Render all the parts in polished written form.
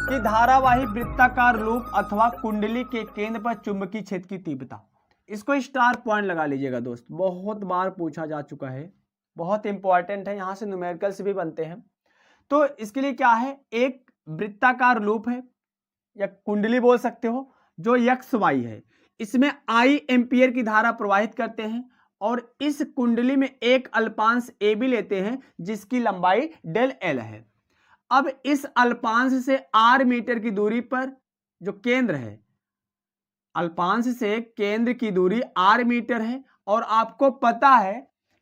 कि धारावाही वृत्ताकार लूप अथवा कुंडली के केंद्र पर चुंबकीय क्षेत्र की तीव्रता। इसको स्टार पॉइंट लगा लीजिएगा दोस्त, बहुत बार पूछा जा चुका है, बहुत इंपॉर्टेंट है, यहां से न्यूमेरिकल्स भी बनते हैं। तो इसके लिए क्या है, एक वृत्ताकार लूप है या कुंडली बोल सकते हो, जो एक्स वाई है, इसमें आई एम्पियर की धारा प्रवाहित करते हैं और इस कुंडली में एक अल्पांश ए बी लेते हैं जिसकी लंबाई डेल एल है। अब इस अल्पांश से आर मीटर की दूरी पर जो केंद्र है, अल्पांश से केंद्र की दूरी आर मीटर है और आपको पता है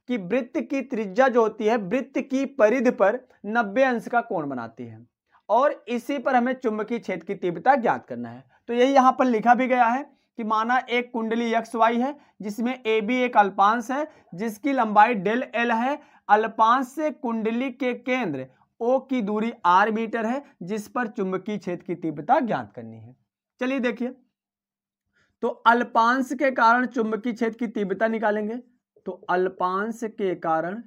कि वृत्त की त्रिज्या जो होती है वृत्त की परिधि पर 90 अंश का कोण बनाती है और इसी पर हमें चुंबकीय क्षेत्र की तीव्रता ज्ञात करना है। तो यही यहां पर लिखा भी गया है कि माना एक कुंडली एक्स वाई है जिसमें ए बी एक अल्पांश है जिसकी लंबाई डेल एल है, अल्पांश से कुंडली के केंद्र ओ की दूरी आर मीटर है जिस पर चुंबकीय क्षेत्र की तीव्रता ज्ञात करनी है। चलिए देखिए, तो अल्पांश के कारण चुंबकीय क्षेत्र की तीव्रता निकालेंगे। तो अल्पांश के कारण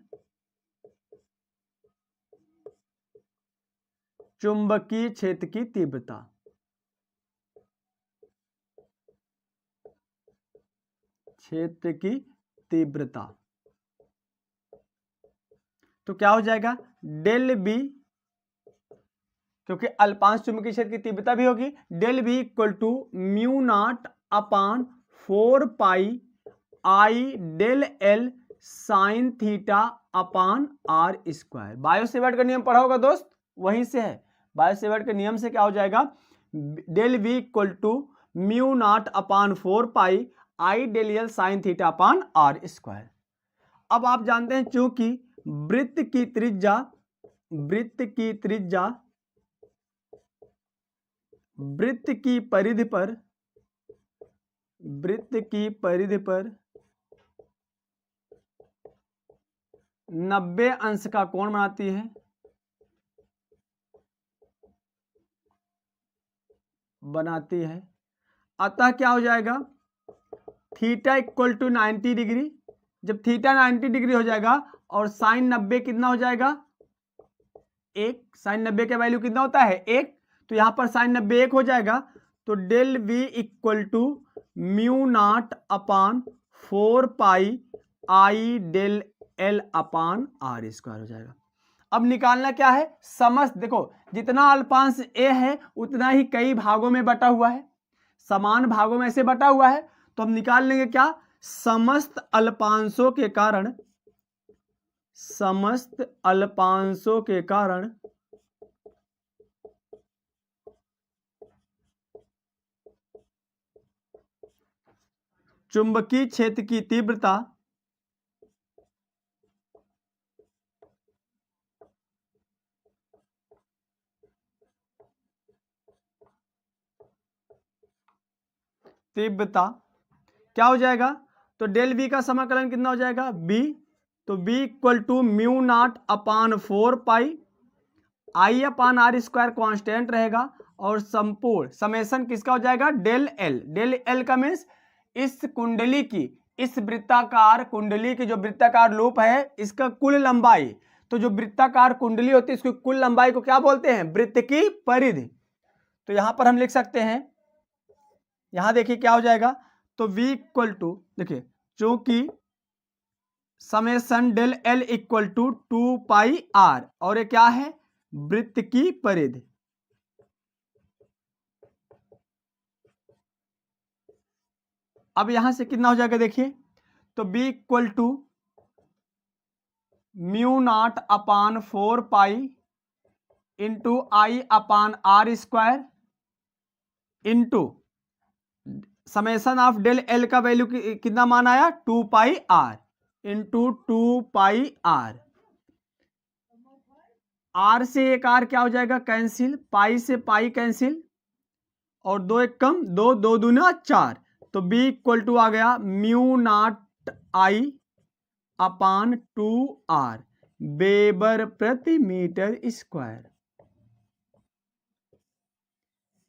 चुंबकीय क्षेत्र की तीव्रता, क्षेत्र की तीव्रता, तो क्या हो जाएगा डेल बी, क्योंकि अल्पांश चुंबकीय क्षेत्र की तीव्रता भी होगी, del B equal to mu not upon 4 pi I del L sine theta upon R square. Biot Savart का नियम पढ़ा होगा दोस्त, वहीं से है। बायोसेवर्ट के नियम से क्या हो जाएगा, del B equal to mu not upon 4 pi I del L sine theta upon R square. अब आप जानते हैं चूंकि वृत्त की त्रिज्या वृत्त की परिधि पर 90 अंश का कोण बनाती है, अतः क्या हो जाएगा, थीटा इक्वल टू 90 डिग्री। जब थीटा 90 डिग्री हो जाएगा और साइन 90 कितना हो जाएगा, एक, साइन 90 का वैल्यू कितना होता है, एक, तो यहां पर साइन 90 एक हो जाएगा। तो del V equal to mu not upon 4 pi I del L upon R square हो जाएगा। अब निकालना क्या है, समस्त, देखो जितना अल्पांश ए है उतना ही कई भागों में बटा हुआ है, समान भागों में से बटा हुआ है, तो हम निकाल लेंगे क्या, समस्त अल्पांशों के कारण चुंबकीय क्षेत्र की तीव्रता क्या हो जाएगा, तो डेल वी का समाकलन कितना हो जाएगा, बी, तो B equal to mu not upon 4 pi I upon R square constant रहेगा और संपूर्ण समेशन किसका हो जाएगा, डेल एल। डेल एल का मीन्स इस कुंडली की, इस वृत्ताकार कुंडली की जो वृत्ताकार लूप है इसका कुल लंबाई, तो जो वृत्ताकार कुंडली होती है इसकी कुल लंबाई को क्या बोलते हैं, वृत्त की परिधि। तो यहां पर हम लिख सकते हैं, यहां देखिए क्या हो जाएगा, तो v इक्वल टू, देखिए चूंकि summation del L equal to 2 pi R और ये क्या है, वृत्त की परिधि, अब यहां से कितना हो जाएगा देखिए, तो b equal to mu not upon 4 pi into I upon R square into summation of del L का वैल्यू कितना मान आया, 2 pi R into 2 pi R, R से एक आर क्या हो जाएगा कैंसिल, पाई से पाई कैंसिल और दो एक कम, दो, दो दूना 4, तो b इक्वल टू आ गया mu nought I upon 2 R weber प्रति मीटर स्क्वायर।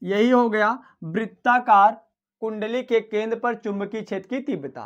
यही हो गया वृत्ताकार कुंडली के केंद्र पर चुंबकीय क्षेत्र की तीव्रता।